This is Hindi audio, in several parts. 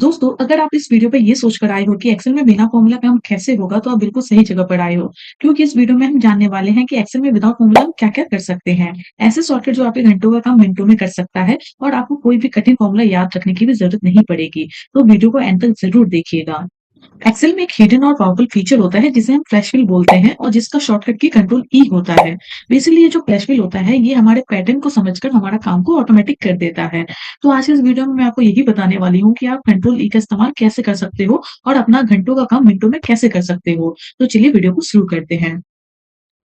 दोस्तों, अगर आप इस वीडियो पे ये सोचकर आए हो कि एक्सेल में बिना फॉर्मूला काम कैसे होगा, तो आप बिल्कुल सही जगह पर आए हो। क्योंकि इस वीडियो में हम जानने वाले हैं कि एक्सेल में विदाउट फॉर्मूला हम क्या-क्या कर सकते हैं। ऐसे शॉर्टकट जो आपके घंटों का काम मिनटों में कर सकता है और आपको कोई भी कठिन फॉर्मूला याद रखने की भी ज़रूरत नहीं पड़ेगी। तो वीडियो को एंड तक ज़रूर देखिएगा। एक्सेल में एक हिडन और पावरफुल फीचर होता है जिसे हम फ्लैश फिल बोलते हैं और जिसका शॉर्टकट की कंट्रोल ई होता है। बेसिकली ये जो फ्लैश फिल होता है ये हमारे पैटर्न को समझकर हमारा काम को ऑटोमेटिक कर देता है। तो आज के इस वीडियो में मैं आपको यही बताने वाली हूँ कि आप कंट्रोल ई का इस्तेमाल कैसे कर सकते हो और अपना घंटों का काम मिनटों में कैसे कर सकते हो। तो चलिए वीडियो को शुरू करते हैं।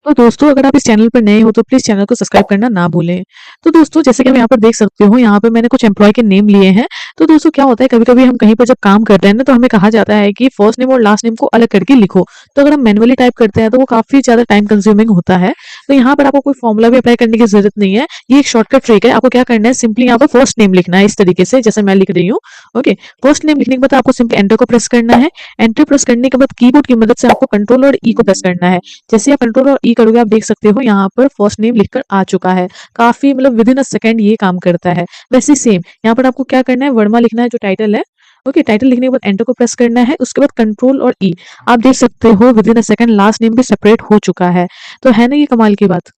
तो दोस्तों अगर आप इस चैनल पर नए हो तो प्लीज़ चैनल को सब्सक्राइब करना ना भूलें। तो दोस्तों जैसे कि आप यहाँ पर देख सकते हो, यहाँ पे मैंने कुछ एम्प्लॉयी के नेम लिए हैं। तो दोस्तों क्या होता है, कभी-कभी हम कहीं पर जब काम करते हैं ना, तो हमें कहा जाता है कि फर्स्ट नेम और लास्ट नेम को अलग करके लिखो। तो अगर हम मैनुअली टाइप करते हैं तो वो काफ़ी ज़्यादा टाइम कंज्यूमिंग होता है। तो यहाँ पर आपको कोई फॉर्मूला भी अप्लाई करने की ज़रूरत नहीं है। ये एक शॉर्टकट ट्रिक है। आपको क्या करना है, सिंपली यहाँ पर फर्स्ट नेम लिखना है इस तरीके से जैसे मैं लिख रही हूँ। ओके, फर्स्ट नेम लिखने के बाद आपको सिंपली एंटर को प्रेस करना है। एंटर प्रेस करने के बाद कीबोर्ड की मदद से आपको कंट्रोल और ई को प्रेस करना है। जैसे आप कंट्रोल और ई करोगे, आप देख सकते हो यहाँ पर फर्स्ट नेम लिखकर आ चुका है। काफी मतलब विद इन अ सेकंड ये काम करता है। वैसे सेम यहाँ पर आपको क्या करना है, वर्मा लिखना है जो टाइटल है। ओके, टाइटल लिखने के बाद एंटर को प्रेस करना है। उसके बाद कंट्रोल और ई, आप देख सकते हो with in a second last name भी सेपरेट हो चुका है। तो है ना ये कमाल की बात।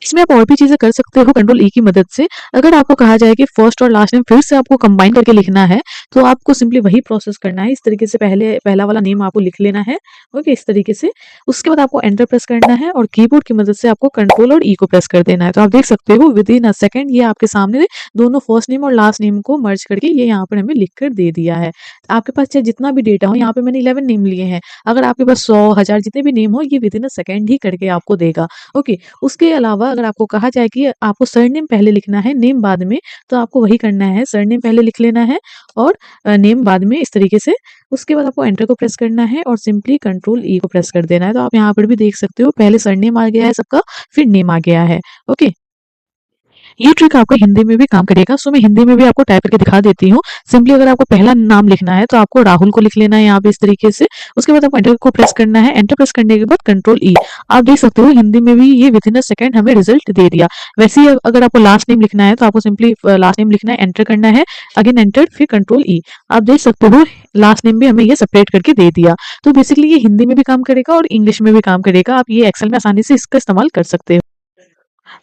इसमें आप और भी चीजें कर सकते हो कंट्रोल ई की मदद से। अगर आपको कहा जाए कि फर्स्ट और लास्ट नेम फिर से आपको कंबाइन करके लिखना है, तो आपको सिंपली वही प्रोसेस करना है। इस तरीके से पहले पहला वाला नेम आपको लिख लेना है। ओके, इस तरीके से। उसके बाद आपको एंटर प्रेस करना है और कीबोर्ड की मदद से आपको कंट्रोल और ई को प्रेस कर देना है। तो आप देख सकते हो विद इन अ सेकंड ये आपके सामने दोनों फर्स्ट नेम और लास्ट नेम को मर्ज करके ये यहाँ पर हमें लिख कर दे दिया है। आपके पास चाहे जितना भी डेटा हो, यहाँ पे मैंने 11 नेम लिए हैं। अगर आपके पास 100 1000 जितने भी नेम हो, ये विद इन अ सेकंड ही करके आपको देगा। ओके, उसके अलावा अगर आपको कहा जाए कि आपको सरनेम पहले लिखना है, नेम बाद में, तो आपको वही करना है। सरनेम पहले लिख लेना है और नेम बाद में, इस तरीके से। उसके बाद आपको एंटर को प्रेस करना है और सिंपली कंट्रोल ई को प्रेस कर देना है। तो आप यहाँ पर भी देख सकते हो पहले सरनेम आ गया है सबका, फिर नेम आ गया है। ओके, ये ट्रिक आपको हिंदी में भी काम करेगा। सो मैं हिंदी में भी आपको टाइप करके दिखा देती हूँ। सिंपली अगर आपको पहला नाम लिखना है तो आपको राहुल को लिख लेना है यहाँ पे इस तरीके से। उसके बाद आपको एंटर को प्रेस करना है। एंटर प्रेस करने के बाद कंट्रोल ई, आप देख सकते हो हिंदी में भी ये विद इन अ सेकंड हमें रिजल्ट दे दिया। वैसे ही अगर आपको लास्ट नेम लिखना है तो आपको सिंपली लास्ट नेम लिखना है, एंटर करना है, अगेन एंटर, फिर कंट्रोल ई। आप देख सकते हो लास्ट नेम भी हमें ये सेपरेट करके दे दिया। तो बेसिकली ये हिंदी में भी काम करेगा और इंग्लिश में भी काम करेगा। आप ये एक्सेल में आसानी से इसका इस्तेमाल कर सकते हो।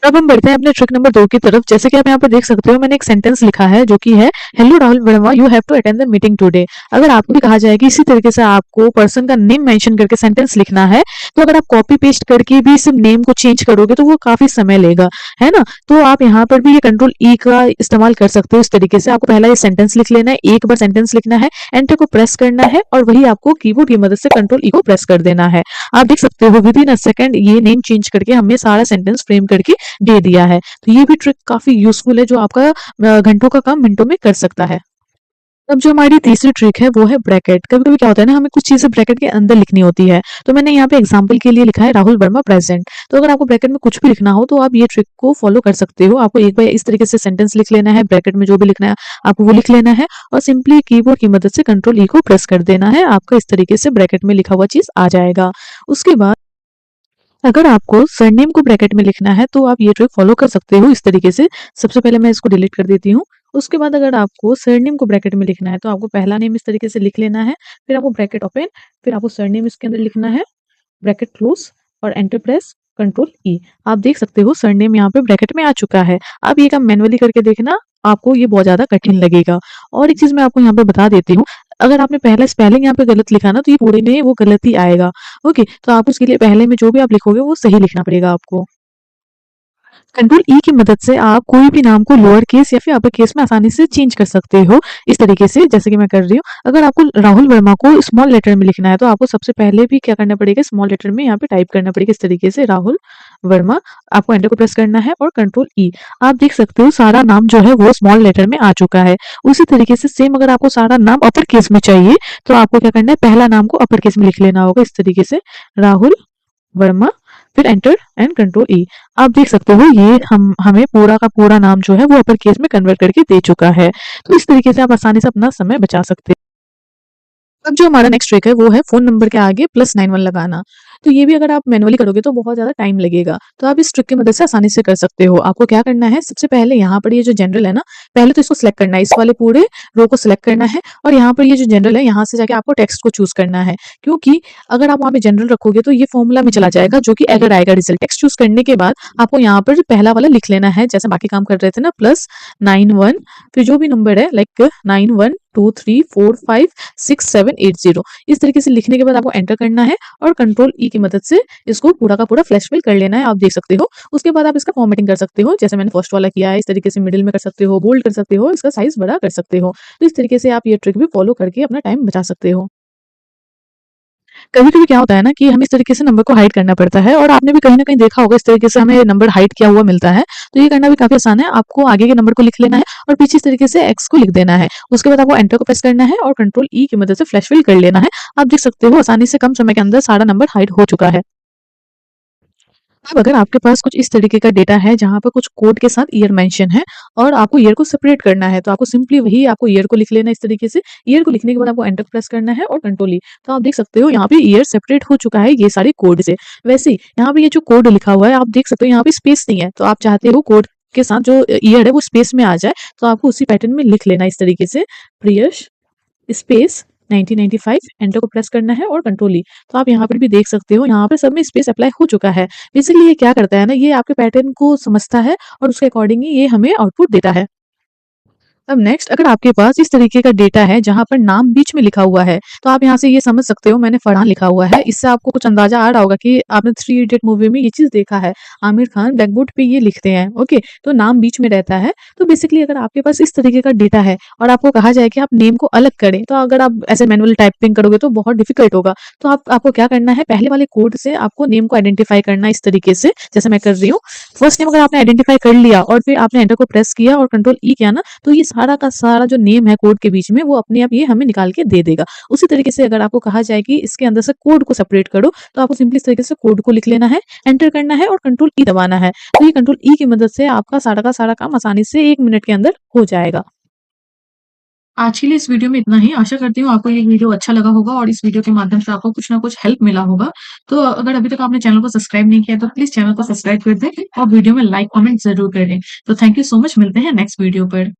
अब हम बढ़ते हैं अपने ट्रिक नंबर 2 की तरफ। जैसे कि आप यहाँ पर देख सकते हो, मैंने एक सेंटेंस लिखा है जो कि है, hello Rahul Verma, you have to attend the meeting today. अगर आपको भी कहा जाए कि इसी तरीके से आपको पर्सन का नेम मेंशन करके सेंटेंस लिखना है, तो अगर आप कॉपी पेस्ट करके भी सिर्फ नेम को चेंज करोगे तो वो काफी समय लेगा, है ना। तो आप यहाँ पर भी ये कंट्रोल ई का इस्तेमाल कर सकते हो इस तरीके से। आपको पहला ये सेंटेंस लिख लेना है, एक बार सेंटेंस लिखना है, एंटर को प्रेस करना है और वही आपको कीबोर्ड की मदद से कंट्रोल ई को प्रेस कर देना है। आप देख सकते हो विद इन अ सेकंड ये नेम चेंज करके हमें सारा सेंटेंस फ्रेम करके दे दिया है। तो ये भी ट्रिक काफी यूजफुल है जो आपका घंटों का काम मिनटों में कर सकता है। अब जो हमारी तीसरी ट्रिक है वो है ब्रैकेट। कभी कभी क्या होता है ना, हमें कुछ चीजें ब्रैकेट के अंदर लिखनी होती है। तो मैंने यहाँ पे एग्जांपल के लिए लिखा है राहुल वर्मा प्रेजेंट। तो अगर आपको ब्रैकेट में कुछ भी लिखना हो तो आप ये ट्रिक को फॉलो कर सकते हो। आपको एक बार इस तरीके से सेंटेंस लिख लेना है, ब्रैकेट में जो भी लिखना है आपको वो लिख लेना है और सिंपली कीबोर्ड की मदद से कंट्रोल ई को प्रेस कर देना है। आपका इस तरीके से ब्रैकेट में लिखा हुआ चीज आ जाएगा। उसके बाद अगर आपको सरनेम को ब्रैकेट में लिखना है तो आप ये ट्रिक फॉलो कर सकते हो इस तरीके से। सबसे पहले मैं इसको डिलीट कर देती हूँ। उसके बाद अगर आपको सरनेम को ब्रैकेट में लिखना है तो आपको पहला नेम इस तरीके से लिख लेना है, फिर आपको ब्रैकेट ओपन, फिर आपको सरनेम इसके अंदर लिखना है, ब्रैकेट क्लोज और एंटर प्रेस, कंट्रोल ई। आप देख सकते हो सरनेम यहाँ पे ब्रैकेट में आ चुका है। आप ये काम मैनुअली करके देखना, आपको ये बहुत ज्यादा कठिन लगेगा। और एक चीज मैं आपको यहाँ पे बता देती हूँ, अगर आपने पहला स्पेलिंग यहाँ पे गलत लिखा ना तो ये पूरे में वो गलत ही आएगा। ओके, तो आप उसके लिए पहले में जो भी आप लिखोगे वो सही लिखना पड़ेगा आपको। कंट्रोल ई की मदद से आप कोई भी नाम को लोअर केस या फिर अपर केस में आसानी से चेंज कर सकते हो इस तरीके से जैसे कि मैं कर रही हूँ। अगर आपको राहुल वर्मा को स्मॉल लेटर में लिखना है तो आपको सबसे पहले भी क्या करना पड़ेगा, स्मॉल लेटर में यहाँ पे टाइप करना पड़ेगा इस तरीके से राहुल वर्मा। आपको एंटर को प्रेस करना है और कंट्रोल ई। आप देख सकते हो सारा नाम जो है वो स्मॉल लेटर में आ चुका है। उसी तरीके से सेम अगर आपको सारा नाम अपर केस में चाहिए तो आपको क्या करना है, पहला नाम को अपर केस में लिख लेना होगा इस तरीके से, राहुल वर्मा, फिर एंटर एंड कंट्रोल ई। आप देख सकते हो ये हमें पूरा का पूरा नाम जो है वो अपर केस में कन्वर्ट करके दे चुका है। तो इस तरीके से आप आसानी से अपना समय बचा सकते हैं। अब जो हमारा नेक्स्ट ट्रिक है वो है फोन नंबर के आगे +91 लगाना। तो ये भी अगर आप मैनुअली करोगे तो बहुत ज़्यादा टाइम लगेगा। तो आप इस ट्रिक की मदद से आसानी से कर सकते हो। आपको क्या करना है, सबसे पहले यहाँ पर ये जो जनरल है ना, पहले तो इसको सिलेक्ट करना है, इस वाले पूरे रो को सिलेक्ट करना है और यहाँ पर ये जो जनरल है, यहाँ से जाके आपको टेक्स्ट को चूज़ करना है। क्योंकि अगर आप वहाँ पे जनरल रखोगे तो ये फ़ॉर्मूला में चला जाएगा, जो कि एरर आएगा रिज़ल्ट। टेक्स्ट चूज़ करने के बाद आपको यहाँ पर पहला वाला लिख लेना है, जैसे बाकी काम कर रहे थे ना, +91 फिर जो भी नंबर है लाइक 9123456780, इस तरीके से लिखने के बाद आपको एंटर करना है और कंट्रोल ई की मदद से इसको पूरा का पूरा फ्लैश फिल कर लेना है। आप देख सकते हो। उसके बाद आप इसका फॉर्मेटिंग कर सकते हो, जैसे मैंने फर्स्ट वाला किया है, इस तरीके से मिडिल में कर सकते हो, बोल्ड कर सकते हो, इसका साइज बड़ा कर सकते हो। तो इस तरीके से आप ये ट्रिक भी फॉलो करके अपना टाइम बचा सकते हो। कभी-कभी क्या होता है ना कि हमें इस तरीके से नंबर को हाइड करना पड़ता है और आपने भी कहीं न कहीं देखा होगा, इस तरीके से हमें नंबर हाइड किया हुआ मिलता है। तो ये करना भी काफ़ी आसान है। आपको आगे के नंबर को लिख लेना है और पीछे इस तरीके से एक्स को लिख देना है। उसके बाद आपको एंटर को प्रेस करना है और कंट्रोल ई की मदद से फ्लैश फिल कर लेना है। आप देख सकते हो आसानी से कम समय के अंदर सारा नंबर हाइड हो चुका है। अब अगर आपके पास कुछ इस तरीके का डेटा है जहाँ पर कुछ कोड के साथ ईयर मेंशन है और आपको ईयर को सेपरेट करना है, तो आपको सिंपली वही आपको ईयर को लिख लेना है इस तरीके से। ईयर को लिखने के बाद आपको एंटर प्रेस करना है और कंट्रोल ई। तो आप देख सकते हो यहाँ पे ईयर सेपरेट हो चुका है ये सारे कोड से। वैसे ही यहाँ पे ये जो कोड लिखा हुआ है, आप देख सकते हो यहाँ पे स्पेस नहीं है, तो आप चाहते हो कोड के साथ जो ईयर है वो स्पेस में आ जाए, तो आपको उसी पैटर्न में लिख लेना है इस तरीके से, प्रियश स्पेस 1995, एंटर को प्रेस करना है और कंट्रोल ई। तो आप यहाँ पर भी देख सकते हो, यहाँ पे सब में स्पेस अप्लाई हो चुका है। बेसिकली ये क्या करता है ना, ये आपके पैटर्न को समझता है और उसके अकॉर्डिंग ही ये हमें आउटपुट देता है। अब नेक्स्ट, अगर आपके पास इस तरीके का डेटा है जहाँ पर नाम बीच में लिखा हुआ है, तो आप यहाँ से ये समझ सकते हो मैंने फरहान लिखा हुआ है। इससे आपको कुछ अंदाजा आ रहा होगा कि आपने थ्री इडियट मूवी में ये चीज़ देखा है। आमिर खान ब्लैकबोर्ड पे ये लिखते हैं, ओके? तो नाम बीच में रहता है। तो बेसिकली अगर आपके पास इस तरीके का डेटा है और आपको कहा जाए कि आप नेम को अलग करें, तो अगर आप ऐसे मैनुअल टाइपिंग करोगे तो बहुत डिफिकल्ट होगा। तो आपको क्या करना है, पहले वाले कोड से आपको नेम को आइडेंटिफाई करना है इस तरीके से, जैसे मैं कर रही हूँ। फर्स्ट नेम अगर आपने आइडेंटिफाई कर लिया और फिर आपने एंटर को प्रेस किया और कंट्रोल ई किया ना, तो ये सारा का सारा जो नेम है कोड के बीच में वो अपने आप ये हमें निकाल के दे देगा। उसी तरीके से अगर आपको कहा जाए कि इसके अंदर से कोड को सेपरेट करो, तो आपको सिंपली इस तरीके से कोड को लिख लेना है, एंटर करना है और कंट्रोल ई दबाना है। तो ये कंट्रोल ई की मदद से आपका सारा का सारा काम आसानी से 1 मिनट के अंदर हो जाएगा। आज के लिए इस वीडियो में इतना ही। आशा करती हूँ आपको ये वीडियो अच्छा लगा होगा और इस वीडियो के माध्यम से आपको कुछ ना कुछ हेल्प मिला होगा। तो अगर अभी तक आपने चैनल को सब्सक्राइब नहीं किया, तो प्लीज़ चैनल को सब्सक्राइब कर दें और वीडियो में लाइक, कमेंट ज़रूर कर दें। तो थैंक यू सो मच, मिलते हैं नेक्स्ट वीडियो पर।